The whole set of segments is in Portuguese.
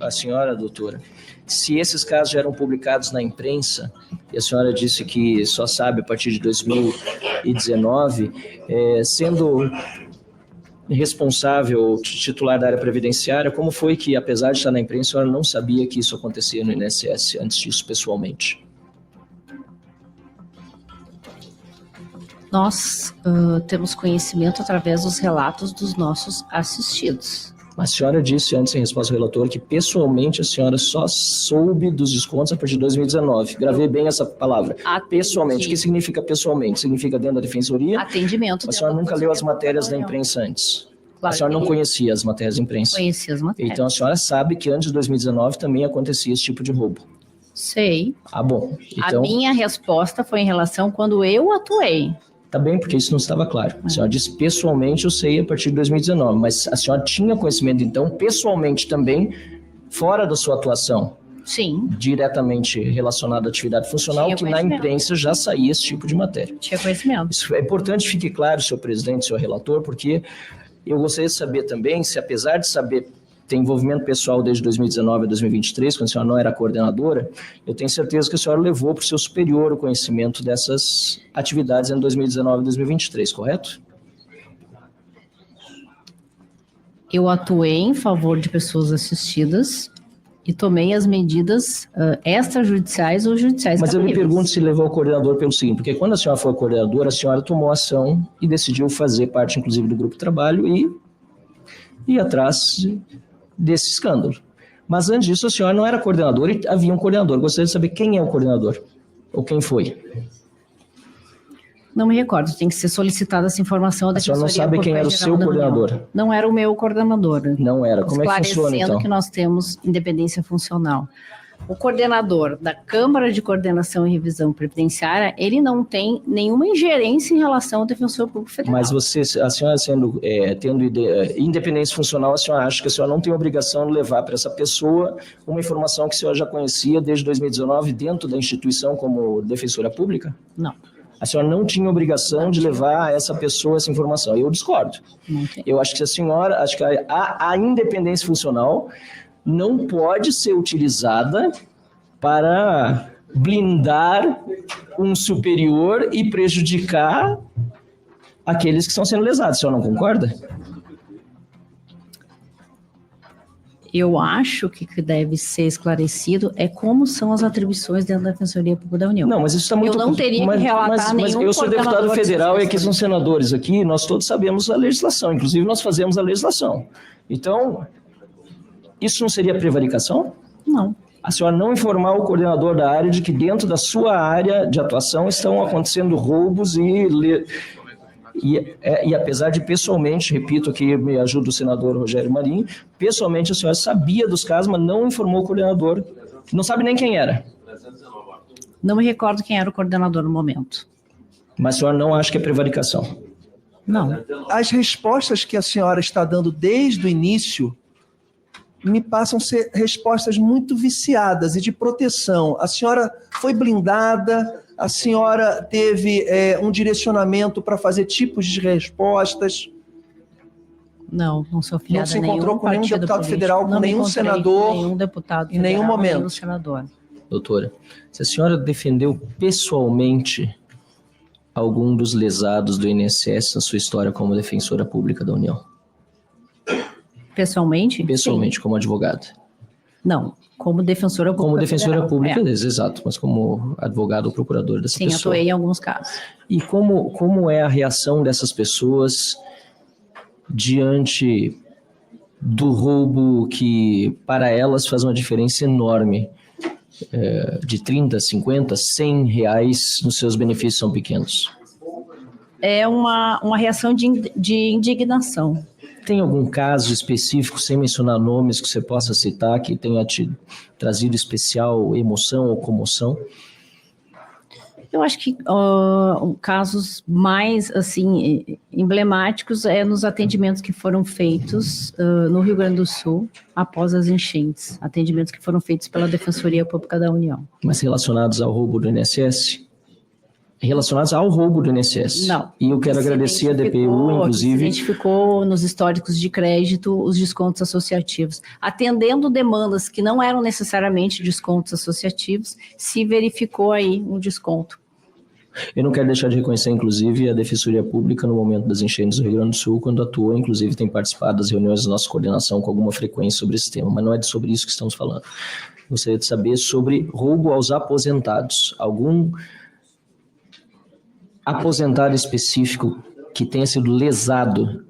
a senhora, doutora, se esses casos já eram publicados na imprensa, e a senhora disse que só sabe a partir de 2019, sendo responsável, titular da área previdenciária, como foi que, apesar de estar na imprensa, a senhora não sabia que isso acontecia no INSS antes disso, pessoalmente? Nós temos conhecimento através dos relatos dos nossos assistidos. A senhora disse antes, em resposta ao relator, que pessoalmente a senhora só soube dos descontos a partir de 2019. Gravei bem essa palavra. Pessoalmente. O que significa pessoalmente? Significa dentro da defensoria? Atendimento. A senhora nunca leu as matérias da imprensa antes? Claro, a senhora não conhecia as matérias da imprensa? Conhecia as matérias. Então a senhora sabe que antes de 2019 também acontecia esse tipo de roubo? Sei. Ah, bom. Então, a minha resposta foi em relação quando eu atuei. Tá bem, porque isso não estava claro. A senhora disse pessoalmente, eu sei a partir de 2019, mas a senhora tinha conhecimento, então, pessoalmente também, fora da sua atuação? Sim. Diretamente relacionado à atividade funcional, que na imprensa já saía esse tipo de matéria. Tinha conhecimento. Isso é importante, fique claro, senhor presidente, senhor relator, porque eu gostaria de saber também se, apesar de saber ter envolvimento pessoal desde 2019 a 2023, quando a senhora não era coordenadora, eu tenho certeza que a senhora levou para o seu superior o conhecimento dessas atividades em 2019 e 2023, correto? Eu atuei em favor de pessoas assistidas e tomei as medidas extrajudiciais ou judiciais. Mas eu me pergunto se levou ao coordenador pelo seguinte, porque quando a senhora foi coordenadora, a senhora tomou ação e decidiu fazer parte, inclusive, do grupo de trabalho e ir atrás desse escândalo. Mas antes disso, a senhora não era coordenadora e havia um coordenador. Gostaria de saber quem é o coordenador, ou quem foi. Não me recordo, tem que ser solicitada essa informação. A senhora não sabe quem era o seu coordenador? Não era o meu coordenador. Não era. Como é que funciona, então? Esclarecendo que nós temos independência funcional. O coordenador da Câmara de Coordenação e Revisão Previdenciária, ele não tem nenhuma ingerência em relação ao Defensor Público Federal. Mas você, a senhora tendo independência funcional, a senhora acha que a senhora não tem obrigação de levar para essa pessoa uma informação que a senhora já conhecia desde 2019 dentro da instituição como defensora pública? Não. A senhora não tinha obrigação de levar a essa pessoa essa informação. Eu discordo. Eu acho que a independência funcional não pode ser utilizada para blindar um superior e prejudicar aqueles que estão sendo lesados. A senhora não concorda? Eu acho que o que deve ser esclarecido é como são as atribuições dentro da Defensoria Pública da União. Não, mas isso está muito... Eu não teria que relatar nenhum. Mas eu sou deputado federal e aqui são senadores aqui, nós todos sabemos a legislação, inclusive nós fazemos a legislação. Então, isso não seria prevaricação? Não. A senhora não informar o coordenador da área de que dentro da sua área de atuação estão acontecendo roubos e apesar de pessoalmente, repito aqui, me ajuda o senador Rogério Marinho, pessoalmente a senhora sabia dos casos, mas não informou o coordenador, não sabe nem quem era. Não me recordo quem era o coordenador no momento. Mas a senhora não acha que é prevaricação? Não. As respostas que a senhora está dando desde o início me passam a ser respostas muito viciadas e de proteção. A senhora foi blindada, a senhora teve um direcionamento para fazer tipos de respostas. Não sou filiada. Não se encontrou com nenhum deputado federal, com nenhum senador, nenhum deputado em nenhum momento. Nenhum senador. Doutora, se a senhora defendeu pessoalmente algum dos lesados do INSS na sua história como defensora pública da União? Pessoalmente? Pessoalmente, sim. Como advogada? Não, como defensora pública. Como defensora federal, pública, exato, mas como advogado ou procurador dessa pessoa. Sim, atuei em alguns casos. E como é a reação dessas pessoas diante do roubo que, para elas, faz uma diferença enorme? De 30, 50, 100 reais nos seus benefícios são pequenos. É uma reação de indignação. Tem algum caso específico, sem mencionar nomes, que você possa citar, que tenha te trazido especial emoção ou comoção? Eu acho que casos mais assim emblemáticos nos atendimentos que foram feitos no Rio Grande do Sul após as enchentes, atendimentos que foram feitos pela Defensoria Pública da União. Mas relacionados ao roubo do INSS? Relacionados ao roubo do INSS. Não. E eu quero agradecer a DPU, inclusive. Identificou nos históricos de crédito os descontos associativos. Atendendo demandas que não eram necessariamente descontos associativos, se verificou aí um desconto. Eu não quero deixar de reconhecer, inclusive, a Defensoria Pública no momento das enchentes do Rio Grande do Sul, quando atuou, inclusive tem participado das reuniões da nossa coordenação com alguma frequência sobre esse tema, mas não é sobre isso que estamos falando. Gostaria de saber sobre roubo aos aposentados. Algum aposentado específico que tenha sido lesado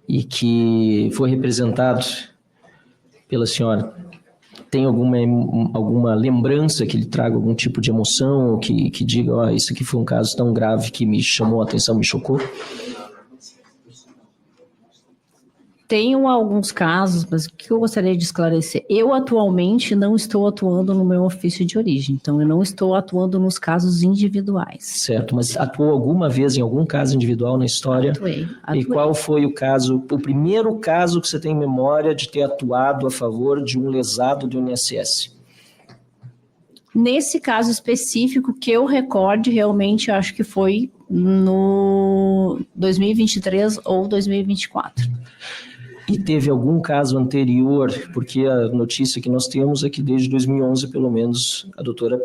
e que foi representado pela senhora, tem alguma lembrança que ele traga algum tipo de emoção, que diga, isso aqui foi um caso tão grave que me chamou a atenção, me chocou? Tenho alguns casos, mas o que eu gostaria de esclarecer? Eu atualmente não estou atuando no meu ofício de origem, então eu não estou atuando nos casos individuais. Certo, mas atuou alguma vez em algum caso individual na história? Atuei. E qual foi o primeiro caso que você tem em memória de ter atuado a favor de um lesado do INSS? Nesse caso específico que eu recorde, realmente acho que foi no 2023 ou 2024. E teve algum caso anterior, porque a notícia que nós temos é que desde 2011, pelo menos, a doutora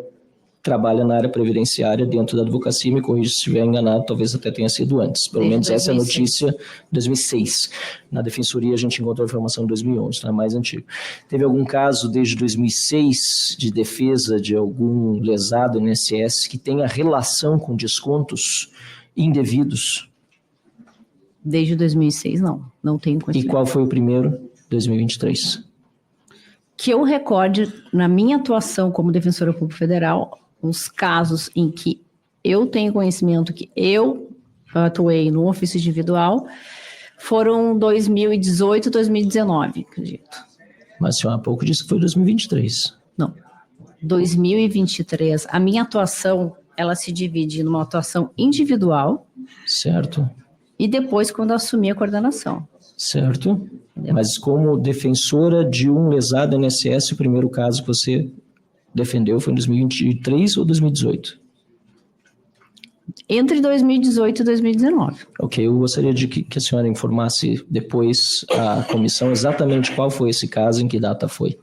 trabalha na área previdenciária dentro da advocacia, me corrija se estiver enganado, talvez até tenha sido antes. Pelo menos essa é a notícia de 2006. Na Defensoria a gente encontrou a informação de 2011, tá? Mais antigo. Teve algum caso desde 2006 de defesa de algum lesado no INSS que tenha relação com descontos indevidos? Desde 2006, não tenho conhecimento. E qual foi o primeiro? 2023. Que eu recorde, na minha atuação como defensora pública federal, os casos em que eu tenho conhecimento que eu atuei no ofício individual, foram 2018 e 2019, acredito. Mas a senhora há pouco disse que foi 2023. Não. 2023, a minha atuação, ela se divide numa atuação individual. Certo. E depois, quando eu assumi a coordenação. Certo. Entendeu? Mas como defensora de um lesado INSS, o primeiro caso que você defendeu foi em 2023 ou 2018? Entre 2018 e 2019. Ok, eu gostaria de que a senhora informasse depois a comissão exatamente qual foi esse caso, em que data foi.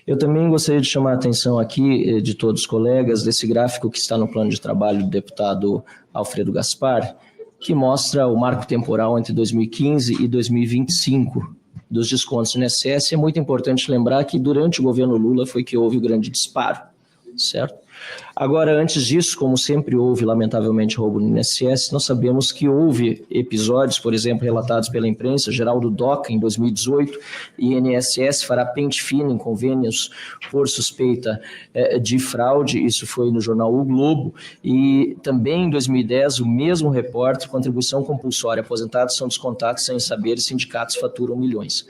Eu também gostaria de chamar a atenção aqui de todos os colegas desse gráfico que está no plano de trabalho do deputado Alfredo Gaspar, que mostra o marco temporal entre 2015 e 2025 dos descontos no INSS. É muito importante lembrar que durante o governo Lula foi que houve o grande disparo, certo? Agora, antes disso, como sempre houve, lamentavelmente, roubo no INSS, nós sabemos que houve episódios, por exemplo, relatados pela imprensa, Geraldo Doca, em 2018, e INSS fará pente fino em convênios por suspeita de fraude, isso foi no jornal O Globo, e também em 2010, o mesmo repórter, contribuição compulsória, aposentados são descontados sem saber e sindicatos faturam milhões.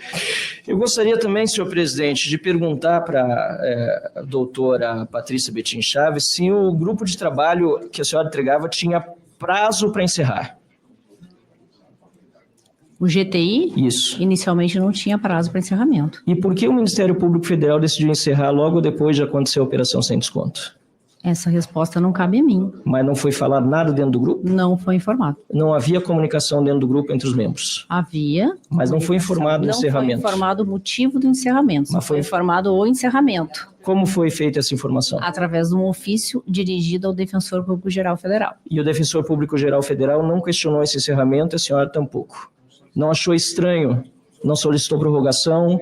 Eu gostaria também, senhor presidente, de perguntar para a doutora Patrícia Betim Chaves se o grupo de trabalho que a senhora entregava tinha prazo para encerrar. O GTI? Isso. Inicialmente não tinha prazo para encerramento. E por que o Ministério Público Federal decidiu encerrar logo depois de acontecer a operação sem desconto? Essa resposta não cabe a mim. Mas não foi falado nada dentro do grupo? Não foi informado. Não havia comunicação dentro do grupo entre os membros? Havia. Mas não foi informado o encerramento? Não foi informado o motivo do encerramento. Mas foi informado o encerramento. Como foi feita essa informação? Através de um ofício dirigido ao Defensor Público Geral Federal. E o Defensor Público Geral Federal não questionou esse encerramento, a senhora tampouco. Não achou estranho? Não solicitou prorrogação?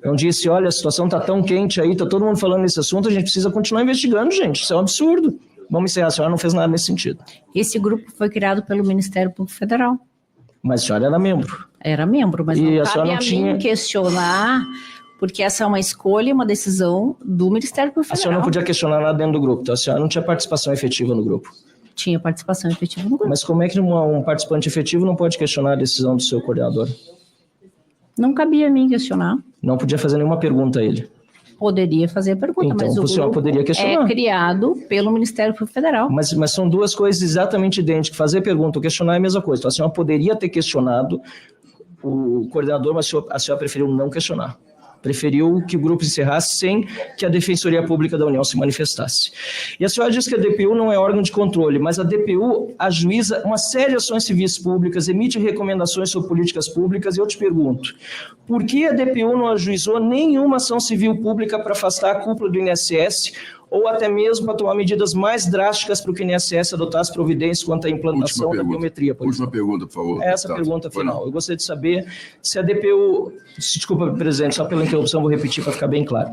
Não disse, olha, a situação está tão quente aí, está todo mundo falando nesse assunto, a gente precisa continuar investigando, gente, isso é um absurdo. Vamos encerrar, a senhora não fez nada nesse sentido. Esse grupo foi criado pelo Ministério Público Federal. Mas a senhora era membro. Era membro, mas não cabe a mim questionar, porque essa é uma escolha, uma decisão do Ministério Público Federal. A senhora não podia questionar nada dentro do grupo, então a senhora não tinha participação efetiva no grupo. Tinha participação efetiva no grupo. Mas como é que um participante efetivo não pode questionar a decisão do seu coordenador? Não cabia a mim questionar. Não podia fazer nenhuma pergunta a ele? Poderia fazer a pergunta, então, mas o grupo poderia questionar. É criado pelo Ministério Público Federal. Mas são duas coisas exatamente idênticas. Fazer pergunta ou questionar é a mesma coisa. Então, a senhora poderia ter questionado o coordenador, mas a senhora preferiu não questionar. Preferiu que o grupo encerrasse sem que a Defensoria Pública da União se manifestasse. E a senhora diz que a DPU não é órgão de controle, mas a DPU ajuiza uma série de ações civis públicas, emite recomendações sobre políticas públicas, e eu te pergunto, por que a DPU não ajuizou nenhuma ação civil pública para afastar a cúpula do INSS ou até mesmo para tomar medidas mais drásticas para que o INSS adotasse providências quanto à implantação da biometria? Última pergunta, por favor. Essa pergunta final. Eu gostaria de saber se a DPU... Desculpa, presidente, só pela interrupção, vou repetir para ficar bem claro.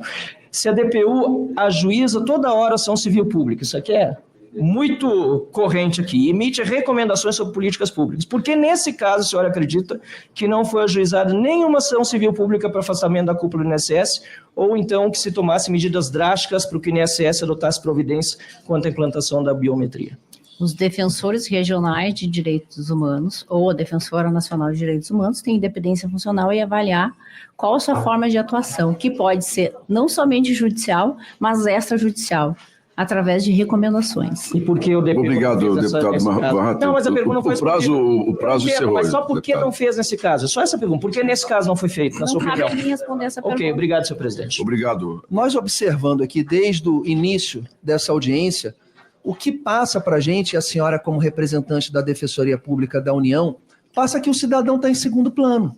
Se a DPU ajuiza toda hora ação civil pública, isso aqui é muito corrente aqui, emite recomendações sobre políticas públicas. Por que, nesse caso, a senhora acredita que não foi ajuizada nenhuma ação civil pública para afastamento da cúpula do INSS, ou então que se tomasse medidas drásticas para que o INSS adotasse providências quanto à implantação da biometria? Os defensores regionais de direitos humanos ou a Defensora Nacional de Direitos Humanos têm independência funcional e avaliar qual a sua forma de atuação, que pode ser não somente judicial, mas extrajudicial, através de recomendações. E por que o DPU Obrigado, deputado Barra. Não, mas a pergunta não foi... O prazo encerrou. Mas só por que não fez nesse caso? Só essa pergunta. Por que nesse caso não foi feito, na sua opinião? Não cabe a mim responder essa pergunta. Ok, obrigado, senhor presidente. Obrigado. Nós observando aqui desde o início dessa audiência, o que passa para a gente, a senhora como representante da Defensoria Pública da União, passa que o cidadão está em segundo plano.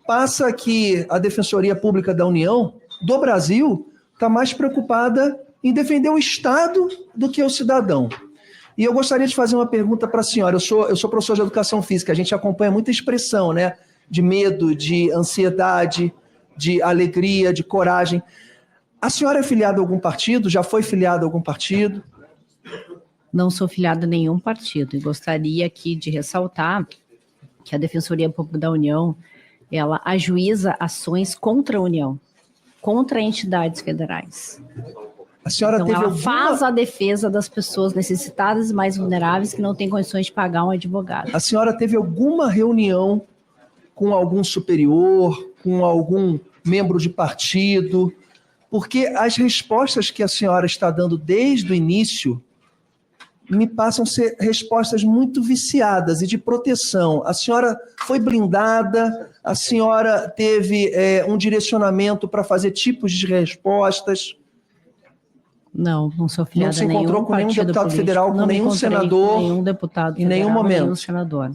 Passa que a Defensoria Pública da União, do Brasil, está mais preocupada em defender o Estado do que o cidadão. E eu gostaria de fazer uma pergunta para a senhora. Eu sou professor de Educação Física, a gente acompanha muita expressão, né? De medo, de ansiedade, de alegria, de coragem. A senhora é filiada a algum partido? Já foi filiada a algum partido? Não sou filiada a nenhum partido e gostaria aqui de ressaltar que a Defensoria Pública da União, ela ajuiza ações contra a União, contra entidades federais. A senhora então, teve ela alguma... faz a defesa das pessoas necessitadas e mais vulneráveis que não têm condições de pagar um advogado. A senhora teve alguma reunião com algum superior, com algum membro de partido? Porque as respostas que a senhora está dando desde o início me passam ser respostas muito viciadas e de proteção. A senhora foi blindada, a senhora teve um direcionamento para fazer tipos de respostas. Não sou filiada a nenhum partido político. Não se encontrou com nenhum deputado federal, com nenhum senador? Com nenhum deputado federal, em nenhum momento. Nenhum senador.